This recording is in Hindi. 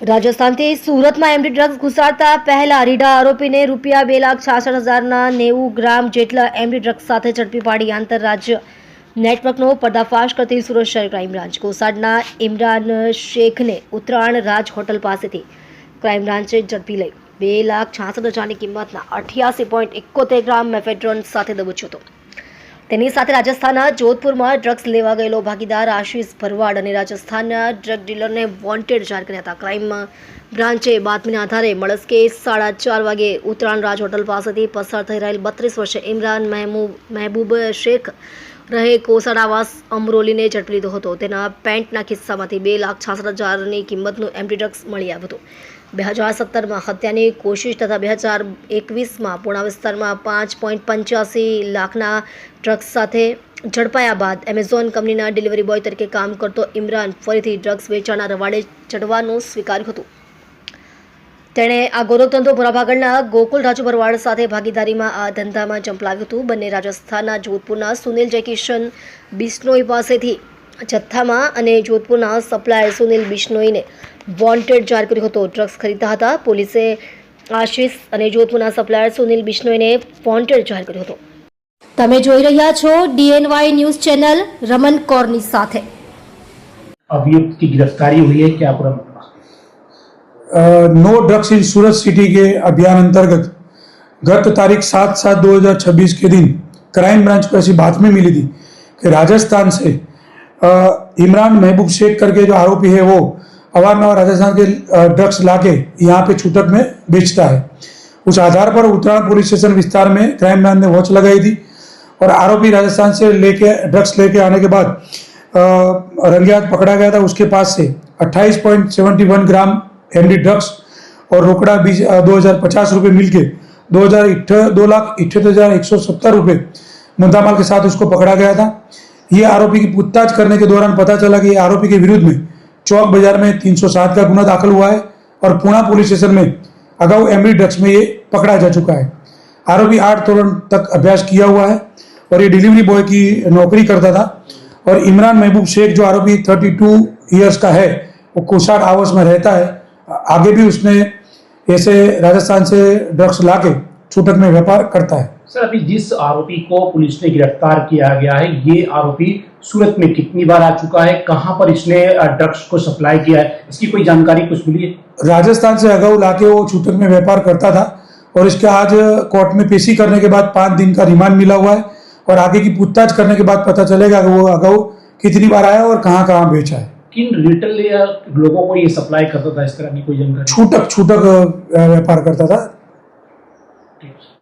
રાજસ્થાનથી સુરતમાં એમડી ડ્રગ્સ ઘુસાડતા પહેલા રીઢા આરોપીને રૂપિયા 2,66,090 ગ્રામ જેટલા એમડી ડ્રગ્સ સાથે ઝડપી પાડી આંતરરાજ્ય નેટવર્કનો પર્દાફાશ કરતી સુરત શહેર ક્રાઇમ બ્રાન્ચ. કોસાડના ઇમરાન શેખને ઉત્તરાયણ રાજ હોટલ પાસેથી ક્રાઇમ બ્રાન્ચે ઝડપી લઈ 2,66,000ની કિંમતના 88.71 ગ્રામ મેફેડ્રોન સાથે દબોચ્યો હતો. તેની સાથે રાજસ્થાનના જોધપુરમાં ડ્રગ્સ લેવા ગયેલો ભાગીદાર આશીષ ભરવાડ અને રાજસ્થાનના ડ્રગ ડીલરને વોન્ટેડ જાહેર કર્યા હતા. ક્રાઇમ બ્રાન્ચે બાતમીના આધારે મળસ્કે 4:30 વાગે ઉત્તરાયણ રાજ હોટલ પાસેથી પસાર થઈ રહેલ 32 વર્ષીય ઇમરાન મહેબૂબ શેખ રહે કોસાડ આવાસ અમરોલીને ઝડપી લીધો હતો. તેના પેન્ટના ખિસ્સામાંથી 2,66,000ની કિંમતનું એમડી ડ્રગ્સ મળી આવ્યું હતું. 2017માં હત્યાની કોશિશ તથા 2021માં પૂણા વિસ્તારમાં 5.85 લાખના ડ્રગ્સ સાથે ઝડપાયા બાદ એમેઝોન કંપનીના ડિલિવરી બોય તરીકે કામ કરતો ઇમરાન ફરીથી ડ્રગ્સ વેચાણના રવાડે ચડવાનું સ્વીકાર્યું હતું. તેણે આ ગોરખધંધો મોરાભાગળના ગોકુલ રાજુ ભરવાડ સાથે ભાગીદારીમાં આ ધંધામાં ઝંપલાવ્યું હતું. બંને રાજસ્થાનના જોધપુરના સુનિલ જયકિશન બિશ્નોઈ પાસેથી જથ્થામાં અને જોધપુરના સપ્લાયર સુનિલ બિશ્નોઈને વોન્ટેડ જાહેર કર્યો હતો. ડ્રગ્સ ખરીદતા હતા. પોલીસે આશીષ અને જોધપુરના સપ્લાયર સુનિલ બિશ્નોઈને વોન્ટેડ જાહેર કર્યો હતો. તમે જોઈ રહ્યા છો DNY ન્યૂઝ ચેનલ રમન કૌરની સાથે. अभियुक्त की गिरफ्तारी हुई है, क्या पूरा मामला? No drugs in Surat city के अभियान अंतर्गत गत तारीख 7/7/2026 के दिन क्राइम ब्रांच को ऐसी बातमी मिली थी कि राजस्थान से इमरान महबूब शेख करके जो आरोपी है वो अवारनवार राजस्थान के ड्रग्स लाके यहाँ पे छूटक में बेचता है. उस आधार पर उत्तरायण पुलिस स्टेशन विस्तार में क्राइम ब्रांच ने वॉच लगाई थी और आरोपी राजस्थान से ड्रग्स लेके आने के बाद रंगे हाथ पकड़ा गया था. उसके पास से 28.71 ग्राम एमडी ड्रग्स और रोकड़ा 2,050 रुपये मिलके 2,78,170 रुपये मुद्दामाल के साथ उसको पकड़ा गया था. ये आरोपी की पूछताछ करने के दौरान पता चला कि आरोपी के विरुद्ध में चौक बाजार में 307 का गुना दाखिल हुआ है और पुणा पुलिस स्टेशन में अगाऊ एमडी ड्रग्स में ये पकड़ा जा चुका है. आरोपी 8 तोरण तक अभ्यास किया हुआ है और ये डिलीवरी बॉय की नौकरी करता था. और इमरान महबूब शेख जो आरोपी 32 ईयर्स का है वो कोसाड आवास में रहता है. आगे भी उसने ऐसे राजस्थान से ड्रग्स लाके छूटक में व्यापार करता है. सर, अभी जिस आरोपी को पुलिस ने गिरफ्तार किया गया है, ये आरोपी सूरत में कितनी बार आ चुका है, कहां पर इसने ड्रग्स को सप्लाई किया है, इसकी कोई जानकारी कुछ मिली है? राजस्थान से अगाऊ लाके वो छूटक में व्यापार करता था और इसके आज कोर्ट में पेशी करने के बाद 5 दिन का रिमांड मिला हुआ है और आगे की पूछताछ करने के बाद पता चलेगा कि वो अगाऊ कितनी बार आया और कहाँ कहाँ बेचा है. किन रिटेल या लोगों को ये सप्लाई करता था, इस तरह की कोई जानकारी? छूटक व्यापार करता था.